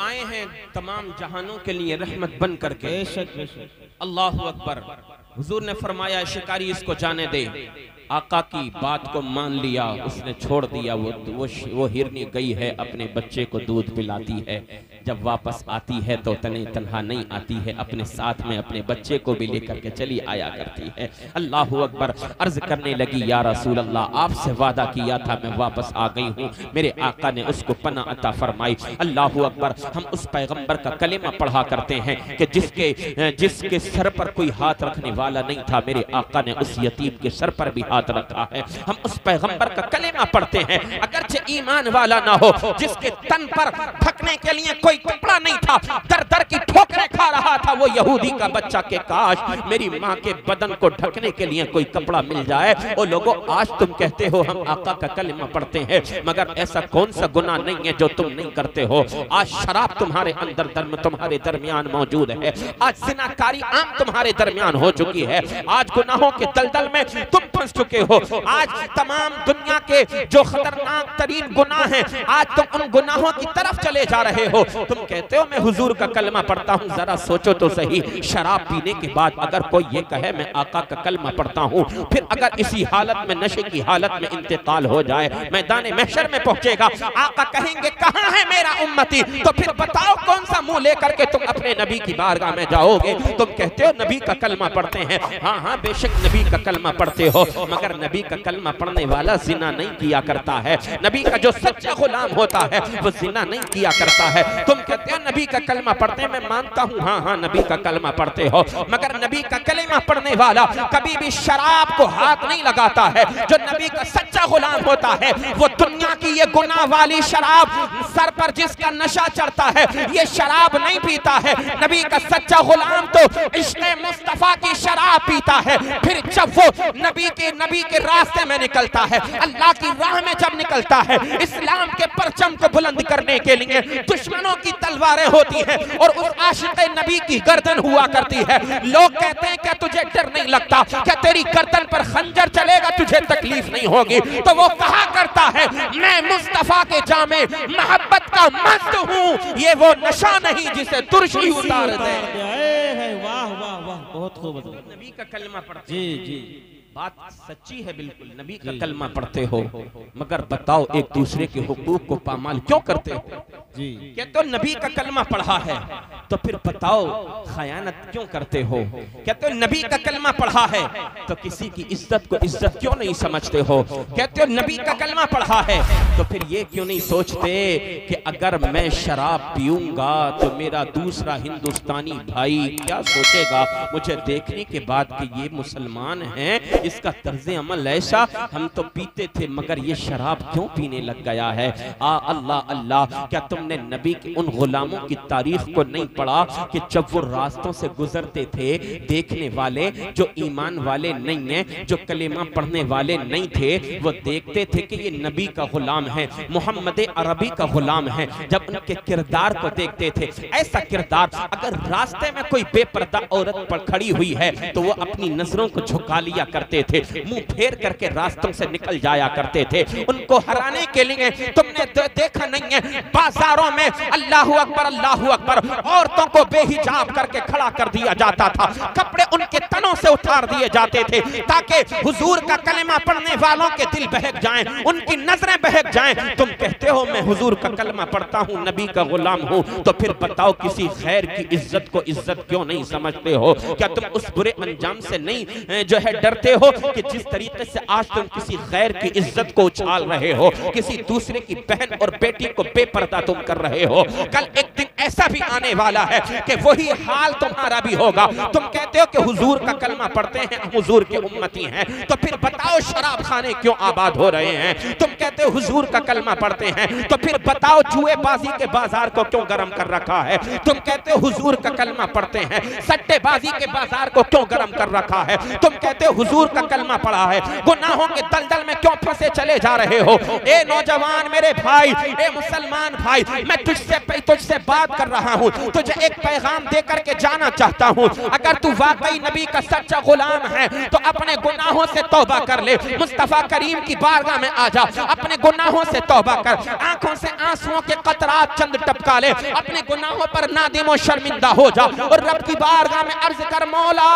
आए हैं तमाम जहानों के लिए रहमत बन करके। अल्लाहु अकबर। हुजूर ने फरमाया शिकारी इसको जाने दे। आका की बात को मान लिया, उसने छोड़ दिया। वो हिरनी गई है, अपने बच्चे को दूध पिलाती है। जब वापस आती है तो तने तन्हा नहीं आती है, अपने साथ में अपने बच्चे को भी लेकर के चली आया करती है। अल्लाहु अकबर। अर्ज करने लगी, या रसूल अल्लाह, आपसे वादा किया था, मैं वापस आ गई हूँ। मेरे आका ने उसको पनाह अता फरमाई। अल्लाहु अकबर। हम उस पैगंबर का कलेमा पढ़ा करते हैं कि जिसके सर पर कोई हाथ रखने वाला नहीं था, मेरे आका ने उस यतीम के सर पर भी हाथ रखा है। हम उस पैगंबर का कलेमा पढ़ते हैं, अगरचे ईमान वाला ना हो, जिसके तन पर ढकने के लिए कोई कपड़ा नहीं था, दर दर की ठोकरें खा रहा था वो यहूदी का बच्चा के काश मेरी माँ के बदन को ढकने के लिए कोई कपड़ा मिल जाए। ओ लोगों, आज तुम कहते हो हम आका का कलेमा पढ़ते हैं, मगर ऐसा कौन सा गुनाह नहीं है जो तुम नहीं करते हो। आज शराब तुम्हारे अंदर तुम्हारे दरमियान मौजूद है। आज जिनाकारी आम तुम्हारे दरमियान हो चुकी है। आज गुनाहों के दलदल में तुम फंस चुके हो। आज तमाम दुनिया के जो खतरनाक तरीन गुनाह हैं, आज तुम उन गुनाहों की तरफ चले जा रहे हो। तुम कहते हो मैं हुजूर का कलमा पढ़ता हूँ। जरा सोचो तो सही, शराब पीने के बाद अगर कोई ये कहे मैं आका का कलमा पढ़ता हूँ, फिर अगर इसी हालत में, नशे की हालत में इंतकाल हो जाए, मैदान महशर में पहुंचेगा, आका कहेंगे कहाँ है मेरा उम्मती, तो फिर बताओ कौन सा मुंह लेकर के तुम अपने नबी की बारगाह में जाओगे। तुम कहते हो नबी का कलमा पढ़ते हैं। हाँ हाँ, बेशक नबी का कलमा पढ़ते हो, मगर नबी का कलमा पढ़ने वाला जिना नहीं किया करता है। नबी का जो सच्चा गुलाम होता है वो जिना नहीं किया करता है। तुम कहते हो नबी का कलमा पढ़ते हैं, मैं मानता हूँ, हाँ हाँ नबी का कलमा पढ़ते हो, मगर नबी का कलमा पढ़ने वाला कभी भी शराब को हाथ नहीं लगाता है। जो नबी का सच्चा गुलाम होता है वो दुनिया की ये गुनाह वाली शराब, सर पर जिसका नशा चढ़ता है, ये शराब नहीं पीता है। नबी का सच्चा गुलाम तो इश्क़े मुस्तफा की शराब पीता है। फिर जब वो नबी के रास्ते में निकलता है, अल्लाह की राह में जब निकलता है, इस्लाम के परचम को बुलंद करने के लिए दुश्मनों की तलवारें होती हैं और उस आशिक़ नबी की गर्दन हुआ करती है। लोग कहते हैं क्या तुझे डर नहीं लगता, क्या तेरी गर्दन पर खंजर चलेगा तुझे तकलीफ नहीं होगी? तो वो कहा करता है मैं मुस्तफा के जामे मोहब्बत का मस्त हूँ, ये वो नशा नहीं जिसे तुर्शी उतार दे। वाह वाह वाह, बहुत खूब। नबी का कलमा पढ़ते जी जी, बात सच्ची है बिल्कुल। नबी का कलमा पढ़ते हो, मगर बताओ एक दूसरे के हुकूक को पामाल क्यों करते हो? जी, क्या तो नबी का कलमा पढ़ा है तो फिर बताओ खयानत क्यों करते हो? क्या तो नबी का कलमा पढ़ा है तो किसी की इज्जत को इज्जत क्यों नहीं समझते हो? कहते हो नबी का कलमा पढ़ा है तो फिर ये क्यों नहीं सोचते कि अगर मैं शराब पीऊंगा तो मेरा दूसरा हिंदुस्तानी भाई क्या सोचेगा मुझे देखने के बाद कि ये मुसलमान हैं, इसका तर्ज़े अमल ऐसा, हम तो पीते थे मगर ये शराब क्यों पीने लग गया है। अल्लाह अल्लाह, क्या तुमने नबी के उन गुलामों की तारीख को नहीं पढ़ा कि जब वो रास्तों से गुजरते थे, देखने वाले जो ईमान वाले नहीं हैं, जो कलेमा पढ़ने वाले नहीं थे, वो देखते थे कि ये नबी का गुलाम है, मोहम्मद अरबी का गुलाम है। जब उनके किरदार को देखते थे, ऐसा किरदार अगर रास्ते में कोई बेपर्दा औरत पर खड़ी हुई है तो वो अपनी नजरों को झुका लिया करते थे, मुंह फेर करके रास्तों से निकल जाया करते थे। उनको हराने के लिए तुमने देखा नहीं है बाजारों में अल्लाहु अकबर औरतों को बेहिजाब करके खड़ा कर दिया जाता था, कपड़े उनके तनों से उतार दिए जाते थे ताकि हुजूर का कलमा पढ़ने वालों के दिल बहक जाएं, उनकी नजरें बहक जाएं। तुम कहते हो मैं हुजूर का कलमा पढ़ता हूँ, नबी का गुलाम हूँ, तो फिर बताओ किसी खैर की इज्जत को इज्जत क्यों नहीं समझते हो? क्या तुम उस बुरे अंजाम से नहीं जो है डरते हो कि जिस तरीके से आज तुम किसी खैर की इज्जत को उछाल रहे हो, किसी दूसरे की बहन और बेटी को बेपर्दा तुम कर रहे हो, कल एक दिन ऐसा भी आने वाला है कि वही हाल तुम्हारा भी होगा। तुम कहते हो कि हुजूर का कलमा पढ़ते हैं, हम हुजूर के उम्मती हैं, तो फिर बताओ शराब खाने क्यों आबाद हो रहे हैं? तुम कहते हो हुजूर का कलमा पढ़ते हैं, तो फिर बताओ जुएबाजी के बाजार को क्यों गर्म कर रखा है? तुम कहते हो हुजूर का कलमा पढ़ते हैं, सट्टेबाजी के बाजार को क्यों गर्म कर रखा है? तुम कहते हो हुजूर का कलमा पढ़ा है, गुनाहों के दलदल में क्यों फंसे चले जा रहे हो? ए नौजवान मेरे भाई, ए मुसलमान भाई, मैं तुझसे बात बात कर रहा हूँ, तुझे एक पैगाम दे करके जाना चाहता हूँ। अगर तू वाकई नबी का सच्चा गुलाम है तो अपने गुनाहों से तौबा कर ले, मुस्तफा करीम की बारगाह में आ जा, अपने गुनाहों से तौबा कर, आंखों से आंसुओं के कतरात चंद टपका ले, अपने गुनाहों पर नादिम और शर्मिंदा हो जा और रब की बारगाह में अर्ज कर, मौला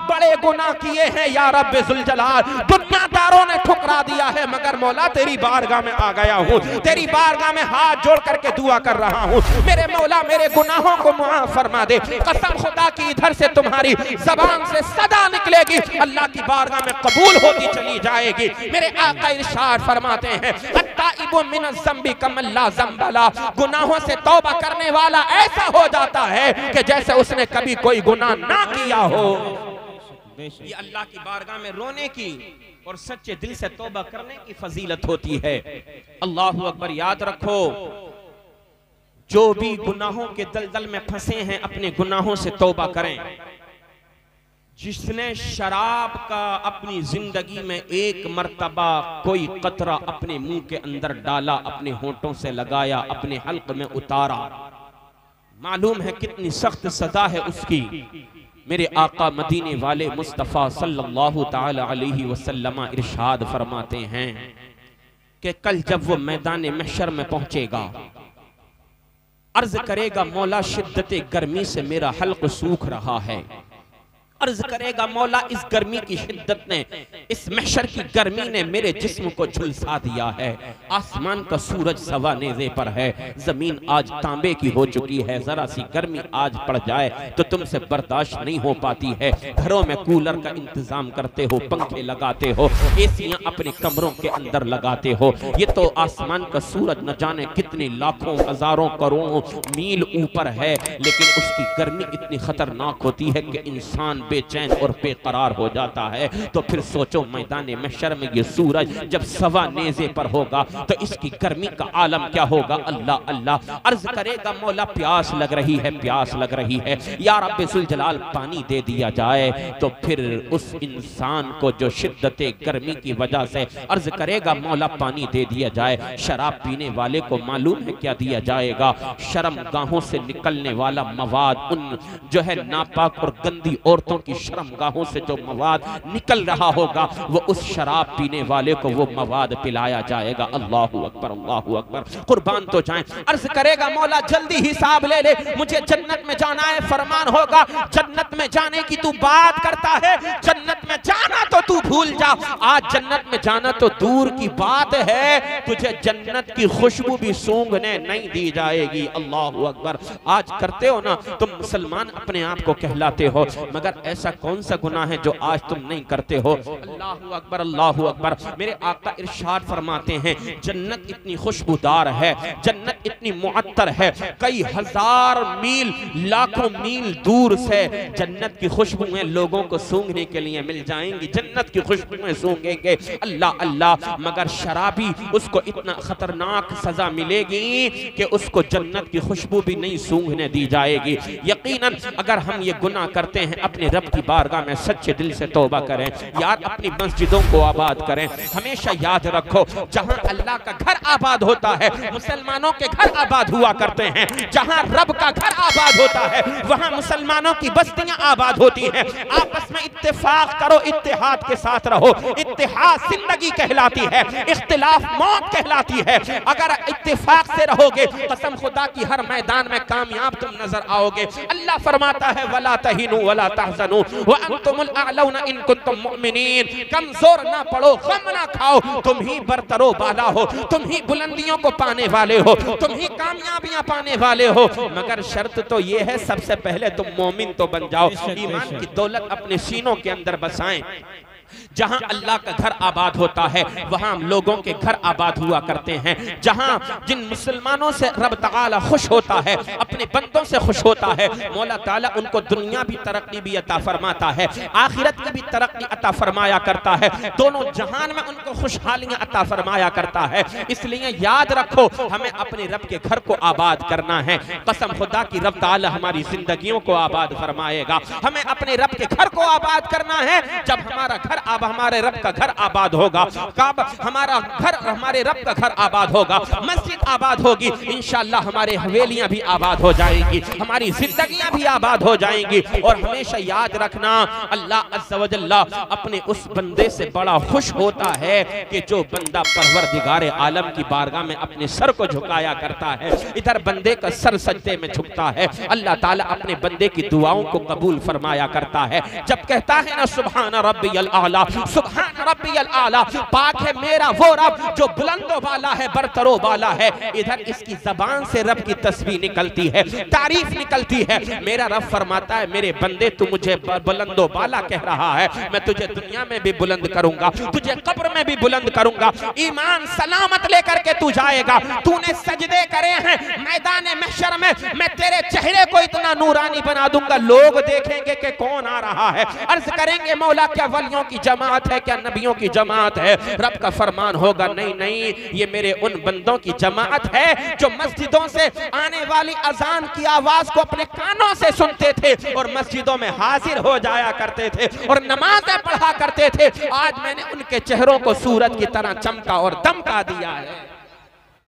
बड़े गुनाह किए हैं या रब्बे जुल जलाल, दुनियादारों ने ठुकरा दिया है मगर मौला तेरी बारगाह में आ गया हूँ, तेरी बारगाह में हाथ जोड़ करके दुआ कर रहा हूँ, मेरे मौला मेरे गुनाहों को माफ फरमा दे। कसम खुदा की इधर से तुम्हारी जबान से सदा निकलेगी, अल्लाह की बारगाह में कबूल होती चली जाएगी। मेरे आका इरशाद फरमाते हैं, अत्ताइबु मिनज़ ज़ंबि कमन ला ज़ंब ला, गुनाहों से तौबा करने वाला ऐसा हो जाता है कि जैसे उसने कभी कोई गुनाह ना किया हो। ये अल्लाह की बारगाह में रोने की और सच्चे दिल से तौबा करने की फजीलत होती है। अल्लाहु अकबर। याद रखो, जो भी गुनाहों के दलदल में फंसे हैं अपने गुनाहों से तौबा करें। जिसने शराब का अपनी जिंदगी में एक मर्तबा कोई कतरा अपने मुंह के अंदर डाला, अपने होंठों से लगाया, अपने हल्क में उतारा, मालूम है कितनी सख्त सजा है उसकी। मेरे आका मदीने वाले मुस्तफ़ा सल्लल्लाहु ताला अलैहि वसल्लम इरशाद फरमाते हैं कि कल जब वो मैदान महशर में पहुंचेगा, अर्ज करेगा, मौला शिद्दत गर्मी से मेरा हल्क सूख रहा है। अर्ज करेगा, मौला इस गर्मी की शिद्दत ने, इस महशर की गर्मी ने मेरे जिस्म को झुलसा दिया है। आसमान का सूरज सवा नेज़े पर है, जमीन आज तांबे की हो चुकी है, जरा सी गर्मी आज पड़ जाए तो तुमसे बर्दाश्त नहीं हो पाती है। घरों में कूलर का इंतजाम करते हो, पंखे लगाते हो, एसियां अपने कमरों के अंदर लगाते हो। ये तो आसमान का सूरज न जाने कितने लाखों हजारों करोड़ों मील ऊपर है, लेकिन उसकी गर्मी इतनी खतरनाक होती है कि इंसान बेचैन और बेकरार हो जाता है। तो फिर सोचो, मैदान महशर में ये सूरज जब सवा नेज़े पर होगा तो इसकी गर्मी का आलम क्या होगा। अल्लाह अल्लाह। अर्ज करेगा, मौला प्यास लग रही है, प्यास लग रही है, या रब्बे जुल जलाल पानी दे दिया जाए। तो फिर उस इंसान को जो शिद्दत गर्मी की वजह से अर्ज करेगा, मौला पानी दे दिया जाए। शराब पीने वाले को मालूम है क्या दिया जाएगा, शर्मगाहों से निकलने वाला मवाद, उन जो है नापाक और गंदी औरतों की शर्मगाहों से जो मवाद निकल रहा होगा वो उस शराब पीने वाले को वो मवाद पिलाया जाएगा। अल्लाहु अकबर, अल्लाहु अकबर। कुर्बान तो जाएं। अर्ज करेगा, मौला जल्दी हिसाब ले ले, मुझे जन्नत में जाना है। फरमान होगा, जन्नत में जाने की तू बात करता है, जन्नत में जाना तो तू भूल जा, आज जन्नत में जाना तो दूर की बात है, तुझे जन्नत की खुशबू भी सूंघने नहीं दी जाएगी। अल्लाहु अकबर। आज करते हो ना तुम मुसलमान अपने आप को कहलाते हो, मगर ऐसा कौन सा गुनाह है जो आज तुम नहीं करते हो। अल्लाहु अकबर, अल्लाहु अकबर। मेरे आका इरशाद फरमाते हैं, जन्नत इतनी खुशबूदार है, जन्नत इतनी मुअत्तर है, कई हजार मील लाखों मील दूर से जन्नत की खुशबुएं लोगों को सूंघने के लिए मिल जाएंगी, जन्नत की खुशबुएं सूंघेंगे। अल्लाह अल्लाह। मगर शराबी उसको इतना खतरनाक सजा मिलेगी कि उसको जन्नत की खुशबू भी नहीं सूंघने दी जाएगी। यकीनन अगर हम ये गुनाह करते हैं अपने रब की बारगाह में सच्चे दिल से तौबा करें। यार अपनी मस्जिदों को आबाद करें। हमेशा याद रखो, जहां अल्लाह का घर आबाद होता है, मुसलमानों के घर आबाद हुआ करते हैं। जहां रब का घर आबाद होता है वहां मुसलमानों की बस्तियां आबाद होती हैं। आपस में इत्तेफाक करो, इत्तेहाद के साथ रहो। इत्तेहाद जिंदगी कहलाती है, इख्तिलाफ मौत कहलाती है। अगर इत्तेफाक से रहोगे, कसम खुदा की हर मैदान में कामयाब तुम नजर आओगे। अल्लाह फरमाता है, वला तहिनु वला तहज़नु व अंतुमुल अअलौना इन कुंतुम मुमिनीन। कमजोर ना पड़ो, गम ना खाओ, तुम ही बरतरो बाला हो, तुम ही बुलंदियों को पाने वाले हो, तुम ही कामयाबियां पाने वाले हो। मगर शर्त तो ये है, सबसे पहले तुम मोमिन तो बन जाओ, ईमान की दौलत अपने सीनों के अंदर बसाएं। जहां अल्लाह का घर आबाद होता है वहां लोगों के घर आबाद हुआ करते हैं। जहां जिन मुसलमानों से रब ताला खुश होता है, अपने बंदों से खुश होता है, मौला ताला उनको दुनिया भी तरक्की भी अता फरमाता है, आखिरत की भी तरक्की अता फरमाया करता है, दोनों जहान में उनको खुशहालियां अता फरमाया करता है। इसलिए याद रखो, हमें अपने रब के घर को आबाद करना है। कसम खुदा की रब ताला हमारी जिंदगियों को आबाद फरमाएगा। हमें अपने रब के घर को आबाद करना है। जब हमारा घर आबाद हमारे रब का घर आबाद होगा, काबा हमारा घर, हमारे रब का घर आबाद होगा, मस्जिद आबाद होगी, इंशाअल्लाह हमारे हवेलियां भी आबाद हो जाएंगी, हमारी जिंदगियां भी आबाद हो जाएंगी। और हमेशा याद रखना, अल्लाह अज़्ज़ा व जल्ला अपने उस बंदे से बड़ा खुश होता है कि जो बंदा परवरदिगार आलम की बारगाह में अपने सर को झुकाया करता है। इधर बंदे का सर सजदे में झुकता है, अल्लाह ताला अपने बंदे की दुआओं को कबूल फरमाया करता है। जब कहता है ना सुभान रब्बियल आला, सुभान रब्बियल आला, पाक है मेरा वो रब जो बुलंदो वाला है, बरतरो वाला है। इधर इसकी जबान से रब की तस्बीह निकलती है, तारीफ निकलती है। मेरा रब फरमाता है मेरे बंदे तू मुझे बुलंदो वाला कह रहा है, मैं तुझे दुनिया में भी बुलंद करूंगा, तुझे कब्र में भी बुलंद करूंगा, ईमान सलामत लेकर के तू जाएगा। तूने सजदे करे हैं मैदान महशर में, मैं तेरे चेहरे को इतना नूरानी बना दूंगा, लोग देखेंगे कि कौन आ रहा है। अर्ज करेंगे मौला क्या वलियों की जमात है, क्या नबियों की जमात है? रब का फरमान होगा नहीं नहीं, ये मेरे उन बंदों की जमात है जो मस्जिदों से आने वाली अजान की आवाज को अपने कानों से सुनते थे और मस्जिदों में हाजिर हो जाया करते थे और नमाजें पढ़ा करते थे। आज मैंने उनके चेहरों को सूरज की तरह चमका और दमका दिया है।